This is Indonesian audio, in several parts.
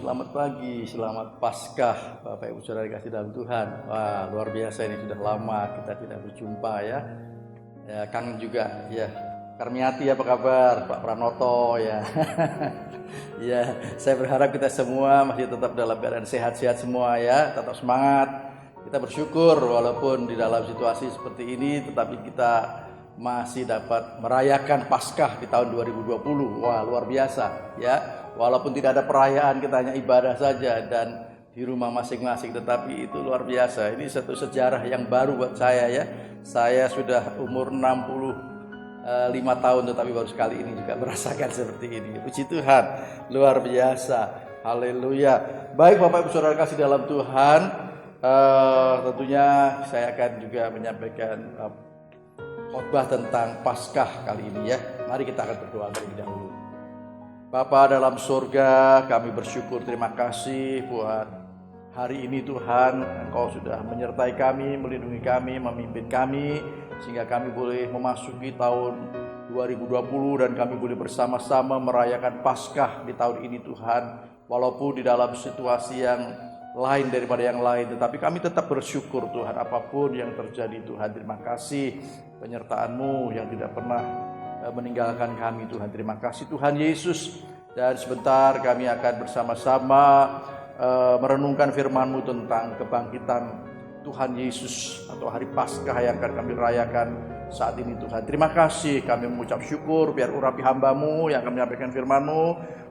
selamat pagi, selamat Paskah Bapak Ibu Saudara kasih dalam Tuhan. Wah, luar biasa ini, sudah lama kita tidak berjumpa ya. Ya, kangen juga ya. Karmiati apa kabar? Pak Pranoto ya. Ya, saya berharap kita semua masih tetap dalam keadaan sehat-sehat semua ya, tetap semangat. Kita bersyukur walaupun di dalam situasi seperti ini tetapi kita masih dapat merayakan Paskah di tahun 2020. Wah, luar biasa ya. Walaupun tidak ada perayaan, kita hanya ibadah saja dan di rumah masing-masing, tetapi itu luar biasa. Ini satu sejarah yang baru buat saya ya. Saya sudah umur 65 tahun tetapi baru sekali ini juga merasakan seperti ini. Puji Tuhan, luar biasa. Haleluya. Baik Bapak Ibu Saudara kasih dalam Tuhan, tentunya saya akan juga menyampaikan khotbah tentang Paskah kali ini ya. Mari kita akan berdoa terlebih dahulu. Bapa dalam surga, kami bersyukur, terima kasih buat hari ini Tuhan. Engkau sudah menyertai kami, melindungi kami, memimpin kami, sehingga kami boleh memasuki tahun 2020 dan kami boleh bersama-sama merayakan Paskah di tahun ini Tuhan. Walaupun di dalam situasi yang lain daripada yang lain, tetapi kami tetap bersyukur Tuhan apapun yang terjadi Tuhan. Terima kasih penyertaan-Mu yang tidak pernah meninggalkan kami Tuhan. Terima kasih Tuhan Yesus. Dan sebentar kami akan bersama-sama merenungkan firman-Mu tentang kebangkitan Tuhan Yesus atau hari Paskah yang akan kami rayakan saat ini Tuhan. Terima kasih, kami mengucap syukur, biar urapi hamba-Mu yang akan menyampaikan firman-Mu,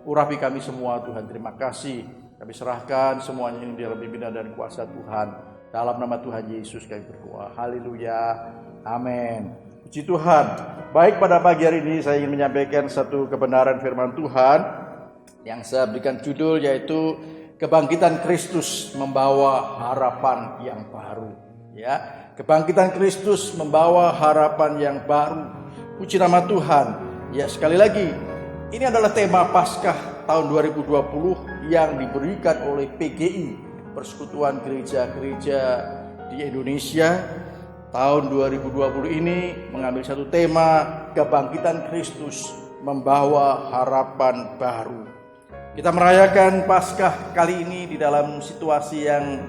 urapi kami semua Tuhan. Terima kasih, kami serahkan semuanya di dalam pimpinan dan kuasa Tuhan. Dalam nama Tuhan Yesus kami berdoa. Haleluya. Amin. Puji Tuhan. Baik, pada pagi hari ini saya ingin menyampaikan satu kebenaran firman Tuhan yang saya berikan judul yaitu kebangkitan Kristus membawa harapan yang baru. Ya, kebangkitan Kristus membawa harapan yang baru. Puji nama Tuhan. Ya, sekali lagi, ini adalah tema Paskah tahun 2020 yang diberikan oleh PGI, Persekutuan Gereja-Gereja di Indonesia. Tahun 2020 ini mengambil satu tema kebangkitan Kristus membawa harapan baru. Kita merayakan Paskah kali ini di dalam situasi yang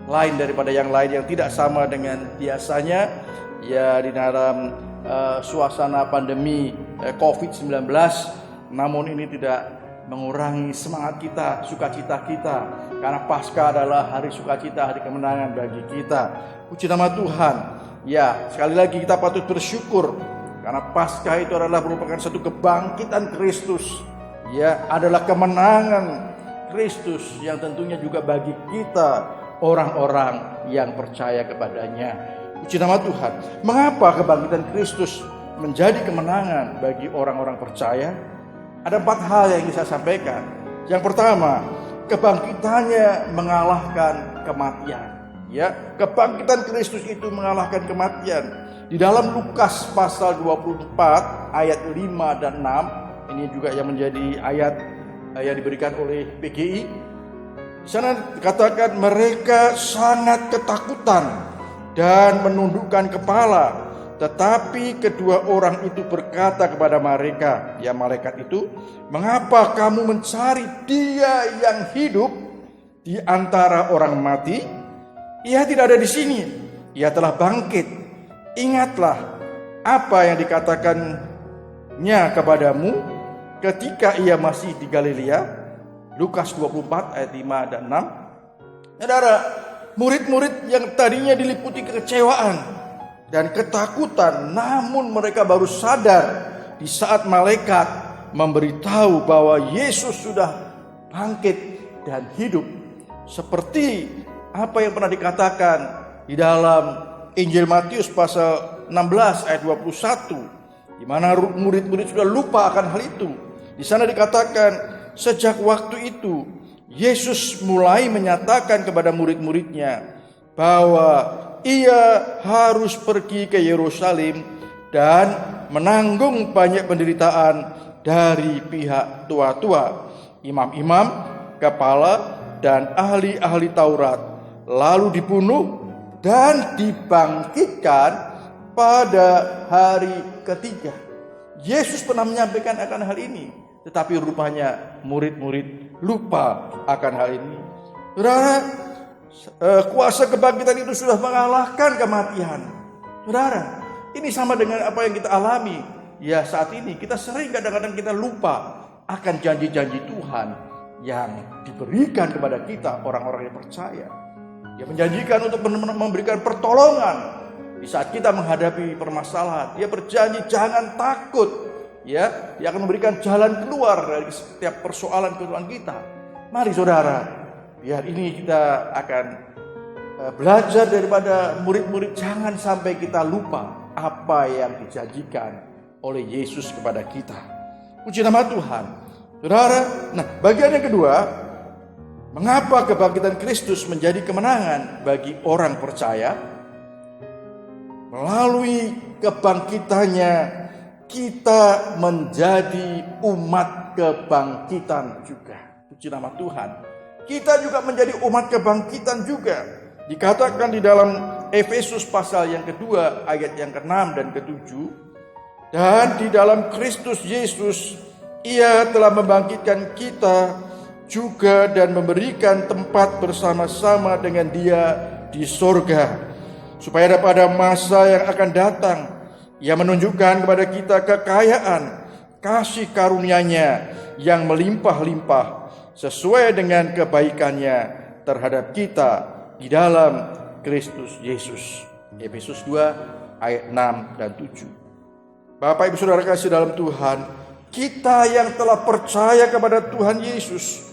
lain daripada yang lain, yang tidak sama dengan biasanya. Ya, di dalam suasana pandemi COVID-19, namun ini tidak mengurangi semangat kita, sukacita kita. Karena Paskah adalah hari sukacita, hari kemenangan bagi kita. Puji nama Tuhan. Ya, sekali lagi kita patut bersyukur karena Paskah itu adalah merupakan satu kebangkitan Kristus. Ya, adalah kemenangan Kristus yang tentunya juga bagi kita orang-orang yang percaya kepadanya. Puji nama Tuhan. Mengapa kebangkitan Kristus menjadi kemenangan bagi orang-orang percaya? Ada 4 hal yang ingin saya sampaikan. Yang pertama, kebangkitannya mengalahkan kematian. Ya, kebangkitan Kristus itu mengalahkan kematian. Di dalam Lukas pasal 24 ayat 5 dan 6, ini juga yang menjadi ayat yang diberikan oleh PGI. Di sana dikatakan mereka sangat ketakutan dan menundukkan kepala. Tetapi kedua orang itu berkata kepada mereka, ya malaikat itu, mengapa kamu mencari Dia yang hidup di antara orang mati? Ia tidak ada di sini, ia telah bangkit. Ingatlah apa yang dikatakannya kepadamu ketika ia masih di Galilea. Lukas 24 ayat 5 dan 6. Saudara, murid-murid yang tadinya diliputi kekecewaan dan ketakutan, namun mereka baru sadar di saat malaikat memberitahu bahwa Yesus sudah bangkit dan hidup. Seperti apa yang pernah dikatakan di dalam Injil Matius pasal 16 ayat 21, di mana murid-murid sudah lupa akan hal itu. Di sana dikatakan, sejak waktu itu Yesus mulai menyatakan kepada murid-muridnya bahwa ia harus pergi ke Yerusalem dan menanggung banyak penderitaan dari pihak tua-tua, imam-imam, kepala, dan ahli-ahli Taurat, lalu dibunuh dan dibangkitkan pada hari ketiga. Yesus pernah menyampaikan akan hal ini, tetapi rupanya murid-murid lupa akan hal ini. Saudara, kuasa kebangkitan itu sudah mengalahkan kematian. Saudara, ini sama dengan apa yang kita alami. Ya, saat ini kita sering kadang-kadang kita lupa akan janji-janji Tuhan yang diberikan kepada kita orang-orang yang percaya. Dia menjanjikan untuk memberikan pertolongan di saat kita menghadapi permasalahan. Dia berjanji jangan takut. Ya, dia akan memberikan jalan keluar dari setiap persoalan kita. Mari saudara, biar ini kita akan belajar daripada murid-murid, jangan sampai kita lupa apa yang dijanjikan oleh Yesus kepada kita. Puji nama Tuhan. Saudara, nah bagian yang kedua, mengapa kebangkitan Kristus menjadi kemenangan bagi orang percaya? Melalui kebangkitannya kita menjadi umat kebangkitan juga. Puji nama Tuhan. Kita juga menjadi umat kebangkitan juga. Dikatakan di dalam Efesus pasal yang kedua ayat yang ke-6 dan ke-7. Dan di dalam Kristus Yesus Ia telah membangkitkan kita juga dan memberikan tempat bersama-sama dengan Dia di sorga. Supaya pada masa yang akan datang Ia menunjukkan kepada kita kekayaan kasih karunia-Nya yang melimpah-limpah sesuai dengan kebaikan-Nya terhadap kita di dalam Kristus Yesus. Efesus 2 ayat 6 dan 7. Bapak Ibu Saudara kasih dalam Tuhan, kita yang telah percaya kepada Tuhan Yesus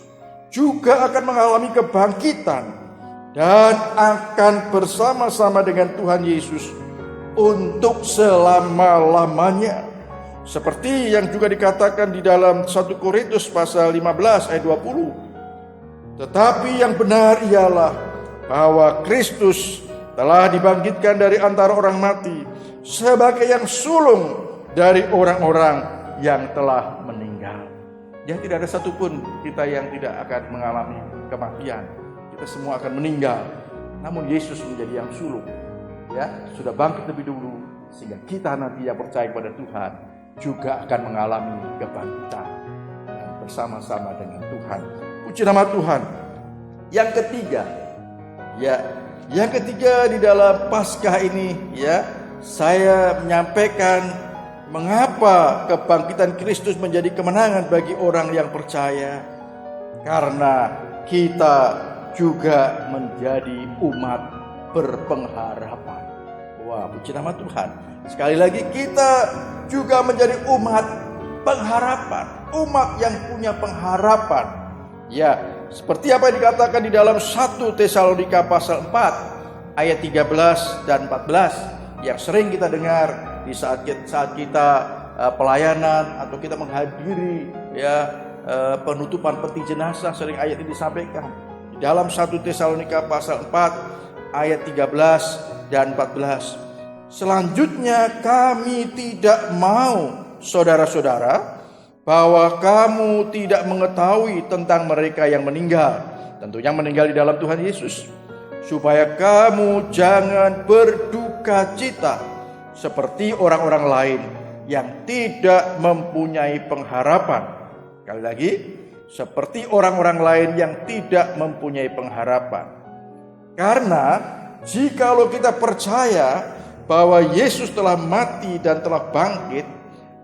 juga akan mengalami kebangkitan dan akan bersama-sama dengan Tuhan Yesus untuk selama-lamanya. Seperti yang juga dikatakan di dalam 1 Korintus pasal 15 ayat 20. Tetapi yang benar ialah bahwa Kristus telah dibangkitkan dari antara orang mati sebagai yang sulung dari orang-orang yang telah meninggal. Ya, tidak ada satupun kita yang tidak akan mengalami kematian. Kita semua akan meninggal. Namun Yesus menjadi yang sulung. Ya, sudah bangkit lebih dulu sehingga kita nanti yang percaya kepada Tuhan juga akan mengalami kebangkitan bersama-sama dengan Tuhan. Puji nama Tuhan. Yang ketiga di dalam Paskah ini, ya, saya menyampaikan mengapa kebangkitan Kristus menjadi kemenangan bagi orang yang percaya. Karena kita juga menjadi umat berpengharapan. Wah, puji nama Tuhan. Sekali lagi, kita juga menjadi umat pengharapan, umat yang punya pengharapan. Ya, seperti apa yang dikatakan di dalam 1 Tesalonika pasal 4 ayat 13 dan 14 yang sering kita dengar di saat kita pelayanan atau kita menghadiri penutupan peti jenazah, sering ayat ini disampaikan. Di dalam 1 Tesalonika pasal 4 ayat 13 dan 14. Selanjutnya kami tidak mau, saudara-saudara, bahwa kamu tidak mengetahui tentang mereka yang meninggal, tentunya meninggal di dalam Tuhan Yesus, supaya kamu jangan berduka cita seperti orang-orang lain yang tidak mempunyai pengharapan. Sekali lagi, seperti orang-orang lain yang tidak mempunyai pengharapan. Karena jikalau kita percaya bahwa Yesus telah mati dan telah bangkit,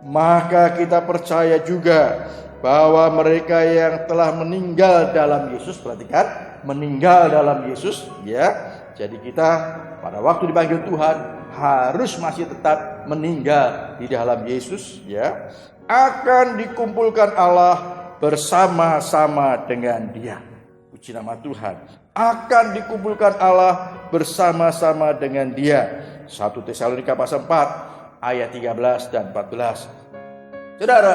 maka kita percaya juga bahwa mereka yang telah meninggal dalam Yesus, perhatikan, meninggal dalam Yesus, ya. Jadi kita pada waktu dipanggil Tuhan harus masih tetap meninggal di dalam Yesus, ya. Akan dikumpulkan Allah bersama-sama dengan Dia. Puji nama Tuhan. Akan dikumpulkan Allah bersama-sama dengan Dia. 1 Tesalonika pasal 4 ayat 13 dan 14. Saudara,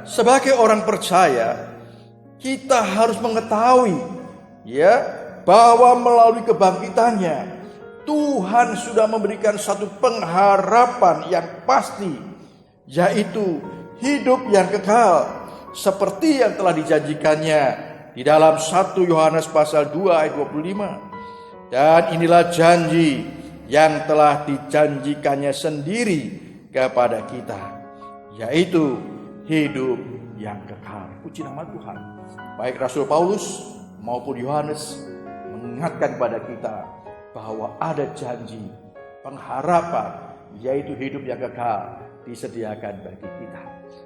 sebagai orang percaya, kita harus mengetahui, ya, bahwa melalui kebangkitannya Tuhan sudah memberikan satu pengharapan yang pasti, yaitu hidup yang kekal seperti yang telah dijanjikannya di dalam 1 Yohanes pasal 2 ayat 25. Dan inilah janji yang telah dijanjikannya sendiri kepada kita, yaitu hidup yang kekal. Puji nama Tuhan. Baik Rasul Paulus maupun Yohanes mengingatkan kepada kita bahwa ada janji, pengharapan, yaitu hidup yang kekal disediakan bagi kita.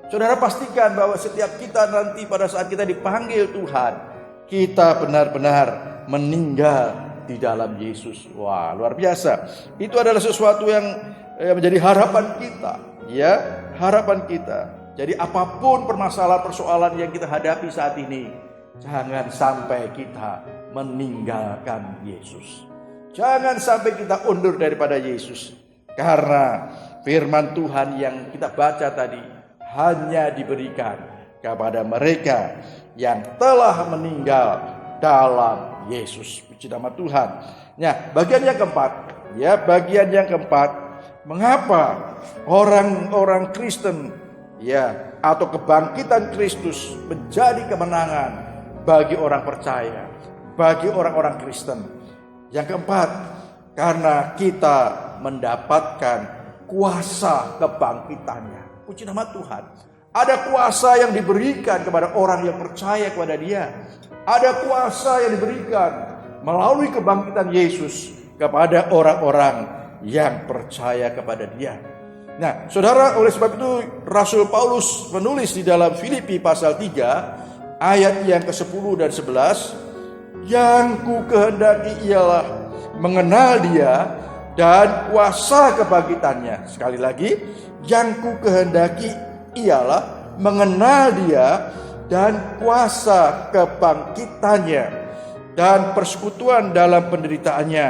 Saudara, pastikan bahwa setiap kita nanti pada saat kita dipanggil Tuhan, kita benar-benar meninggal di dalam Yesus. Wah, luar biasa. Itu adalah sesuatu yang menjadi harapan kita, ya, harapan kita. Jadi apapun persoalan yang kita hadapi saat ini, jangan sampai kita meninggalkan Yesus. Jangan sampai kita undur daripada Yesus. Karena firman Tuhan yang kita baca tadi hanya diberikan kepada mereka yang telah meninggal dalam Yesus. Puji nama Tuhan. Nah, bagian yang keempat, mengapa orang-orang Kristen atau kebangkitan Kristus menjadi kemenangan bagi orang percaya, bagi orang-orang Kristen. Yang keempat, karena kita mendapatkan kuasa kebangkitannya. Puji nama Tuhan. Ada kuasa yang diberikan kepada orang yang percaya kepada Dia. Ada kuasa yang diberikan melalui kebangkitan Yesus kepada orang-orang yang percaya kepada Dia. Nah, saudara, oleh sebab itu Rasul Paulus menulis di dalam Filipi pasal 3 ayat yang ke-10 dan 11, yang ku kehendaki ialah mengenal Dia dan kuasa kebangkitannya. Sekali lagi, yang ku kehendaki ialah mengenal Dia dan kuasa kebangkitannya dan persekutuan dalam penderitaannya,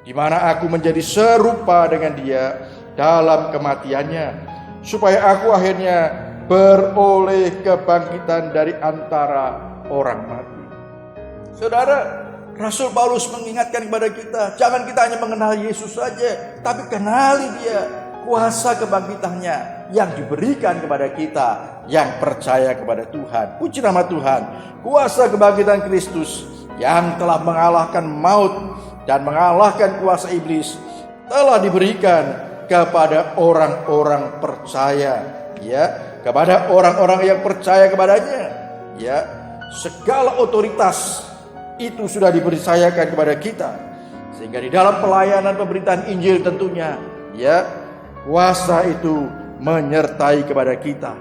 di mana aku menjadi serupa dengan Dia dalam kematiannya, supaya aku akhirnya beroleh kebangkitan dari antara orang mati. Saudara, Rasul Paulus mengingatkan kepada kita, jangan kita hanya mengenal Yesus saja, tapi kenali Dia, kuasa kebangkitannya yang diberikan kepada kita yang percaya kepada Tuhan. Puji nama Tuhan. Kuasa kebangkitan Kristus yang telah mengalahkan maut dan mengalahkan kuasa iblis telah diberikan kepada orang-orang percaya, kepada orang-orang yang percaya kepadanya. Segala otoritas itu sudah dipercayakan kepada kita, sehingga di dalam pelayanan pemberitaan Injil tentunya kuasa itu menyertai kepada kita,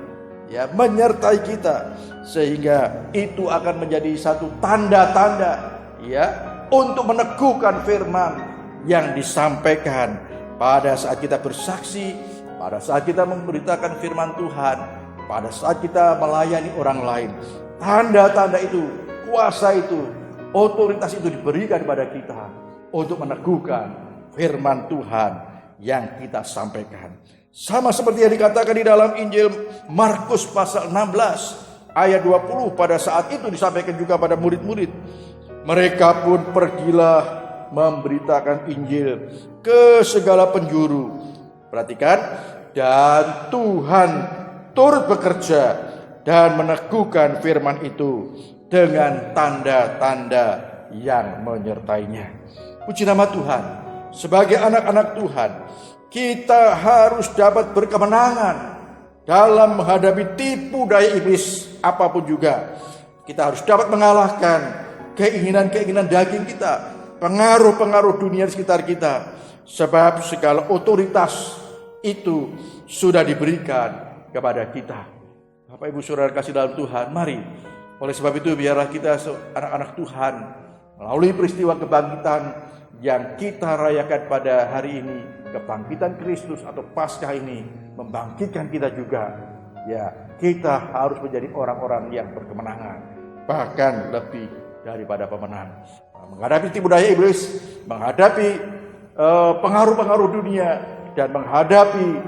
menyertai kita, sehingga itu akan menjadi satu tanda-tanda untuk meneguhkan firman yang disampaikan pada saat kita bersaksi, pada saat kita memberitakan firman Tuhan, pada saat kita melayani orang lain. Tanda-tanda itu, kuasa itu, otoritas itu diberikan kepada kita untuk meneguhkan firman Tuhan yang kita sampaikan. Sama seperti yang dikatakan di dalam Injil Markus pasal 16 ayat 20, pada saat itu disampaikan juga pada murid-murid. Mereka pun pergilah memberitakan Injil ke segala penjuru. Perhatikan, dan Tuhan turut bekerja dan meneguhkan firman itu dengan tanda-tanda yang menyertainya. Puji nama Tuhan. Sebagai anak-anak Tuhan, kita harus dapat berkemenangan dalam menghadapi tipu daya iblis apapun juga. Kita harus dapat mengalahkan keinginan-keinginan daging kita, pengaruh-pengaruh dunia di sekitar kita, sebab segala otoritas itu sudah diberikan kepada kita. Bapak Ibu Saudara kasih dalam Tuhan, mari oleh sebab itu biarlah kita anak-anak Tuhan melalui peristiwa kebangkitan yang kita rayakan pada hari ini, kebangkitan Kristus atau Paskah ini membangkitkan kita juga. Kita harus menjadi orang-orang yang berkemenangan, bahkan lebih daripada pemenang. Menghadapi tipu daya iblis, menghadapi pengaruh-pengaruh dunia, dan menghadapi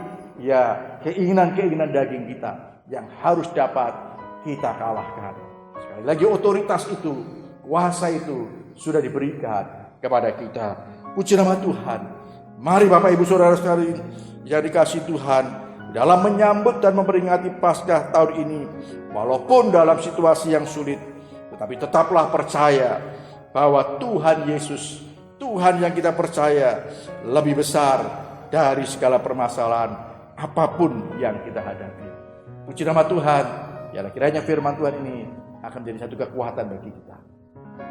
keinginan-keinginan daging kita yang harus dapat kita kalahkan. Sekali lagi, otoritas itu, kuasa itu sudah diberikan kepada kita. Puji nama Tuhan. Mari Bapak Ibu Saudara sekalian yang dikasihi Tuhan, dalam menyambut dan memperingati Paskah tahun ini, walaupun dalam situasi yang sulit, tetapi tetaplah percaya bahwa Tuhan Yesus, Tuhan yang kita percaya, lebih besar dari segala permasalahan apapun yang kita hadapi. Puji nama Tuhan. Kiranya firman Tuhan ini akan menjadi satu kekuatan bagi kita.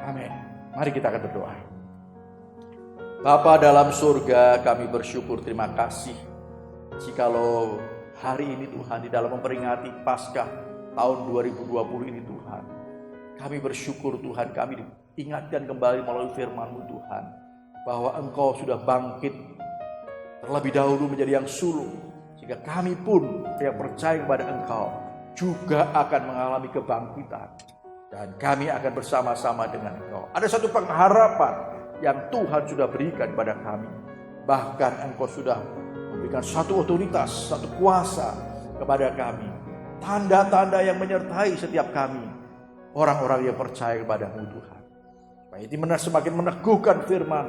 Amin. Mari kita akan berdoa. Bapa dalam surga, kami bersyukur, terima kasih jikalau hari ini Tuhan di dalam memperingati Paskah tahun 2020 ini Tuhan, kami bersyukur Tuhan, kami diingatkan kembali melalui firman-Mu Tuhan, bahwa Engkau sudah bangkit terlebih dahulu menjadi yang sulung, sehingga kami pun yang percaya kepada Engkau juga akan mengalami kebangkitan, dan kami akan bersama-sama dengan Engkau. Ada satu pengharapan yang Tuhan sudah berikan kepada kami, bahkan Engkau sudah memberikan satu otoritas, satu kuasa kepada kami, tanda-tanda yang menyertai setiap kami, orang-orang yang percaya kepada-Mu Tuhan. Supaya ini semakin meneguhkan firman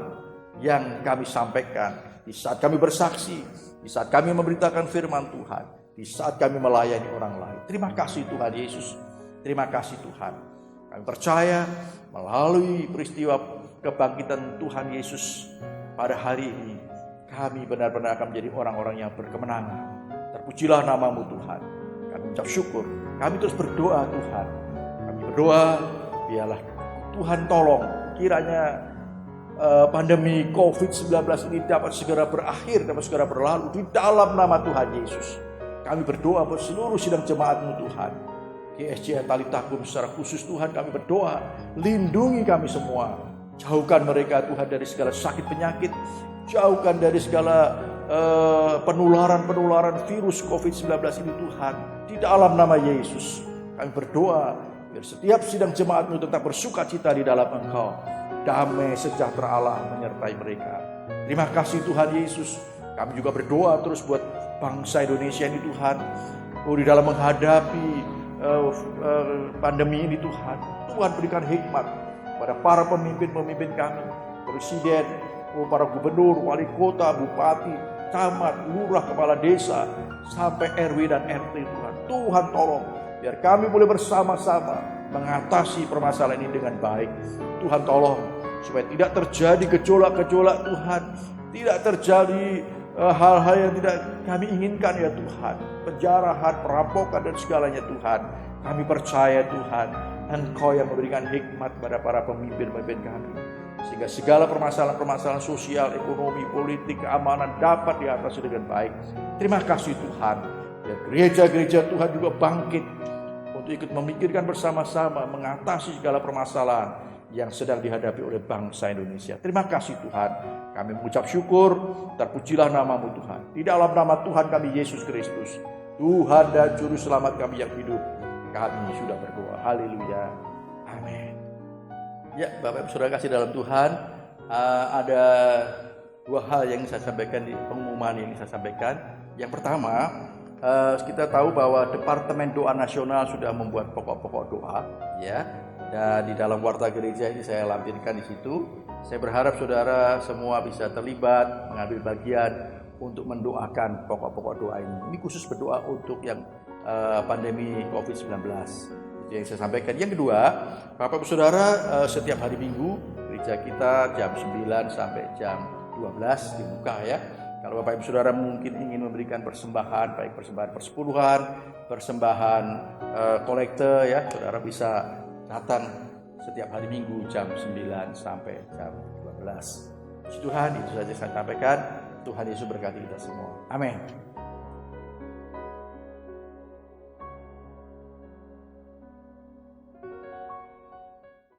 yang kami sampaikan di saat kami bersaksi, di saat kami memberitakan firman Tuhan, di saat kami melayani orang lain. Terima kasih Tuhan Yesus, terima kasih Tuhan. Kami percaya melalui peristiwa kebangkitan Tuhan Yesus pada hari ini, kami benar-benar akan menjadi orang-orang yang berkemenangan. Terpujilah nama-Mu Tuhan. Kami ucap syukur, kami terus berdoa Tuhan. Kami berdoa, biarlah Tuhan tolong kiranya pandemi COVID-19 ini dapat segera berakhir, dapat segera berlalu di dalam nama Tuhan Yesus. Kami berdoa buat seluruh sidang jemaat-Mu Tuhan. GSJ Talitakum secara khusus Tuhan, kami berdoa, lindungi kami semua. Jauhkan mereka Tuhan dari segala sakit penyakit, jauhkan dari segala penularan virus COVID-19 ini Tuhan. Di dalam nama Yesus kami berdoa, biar setiap sidang jemaat-Mu tetap bersukacita di dalam Engkau. Damai sejahtera Allah menyertai mereka. Terima kasih Tuhan Yesus. Kami juga berdoa terus buat bangsa Indonesia ini Tuhan. Di dalam menghadapi pandemi ini Tuhan, Tuhan berikan hikmat pada para pemimpin-pemimpin kami, presiden, para gubernur, wali kota, bupati, camat, lurah, kepala desa, sampai RW dan RT Tuhan. Tuhan tolong, biar kami boleh bersama-sama mengatasi permasalahan ini dengan baik. Tuhan tolong, supaya tidak terjadi gejolak-gejolak Tuhan, tidak terjadi hal-hal yang tidak kami inginkan ya Tuhan, penjarahan, perampokan dan segalanya Tuhan. Kami percaya Tuhan, Engkau yang memberikan hikmat kepada para pemimpin-pemimpin kami, sehingga segala permasalahan-permasalahan sosial, ekonomi, politik, keamanan dapat diatasi dengan baik. Terima kasih Tuhan, ya gereja-gereja Tuhan juga bangkit untuk ikut memikirkan bersama-sama mengatasi segala permasalahan yang sedang dihadapi oleh bangsa Indonesia. Terima kasih Tuhan, kami mengucap syukur, terpujilah nama-Mu Tuhan. Di dalam nama Tuhan kami Yesus Kristus, Tuhan dan Juru Selamat kami yang hidup, kami sudah berdoa. Haleluya. Amin. Ya, Bapak Ibu Saudara kasih dalam Tuhan, ada dua hal yang saya sampaikan di pengumuman yang saya sampaikan. Yang pertama, kita tahu bahwa Departemen Doa Nasional sudah membuat pokok-pokok doa, ya. Dan di dalam warta gereja ini saya lampirkan di situ. Saya berharap saudara semua bisa terlibat, mengambil bagian untuk mendoakan pokok-pokok doa ini. Ini khusus berdoa untuk yang pandemi COVID-19. Itu yang saya sampaikan. Yang kedua, Bapak Ibu Saudara, setiap hari Minggu gereja kita jam 9 sampai jam 12 dibuka ya. Kalau Bapak Ibu Saudara mungkin ingin memberikan persembahan, baik persembahan persepuluhan, persembahan kolekte ya, saudara bisa datang setiap hari Minggu jam 9 sampai jam 12. Puji Tuhan, itu saja saya sampaikan. Tuhan Yesus berkati kita semua. Amin.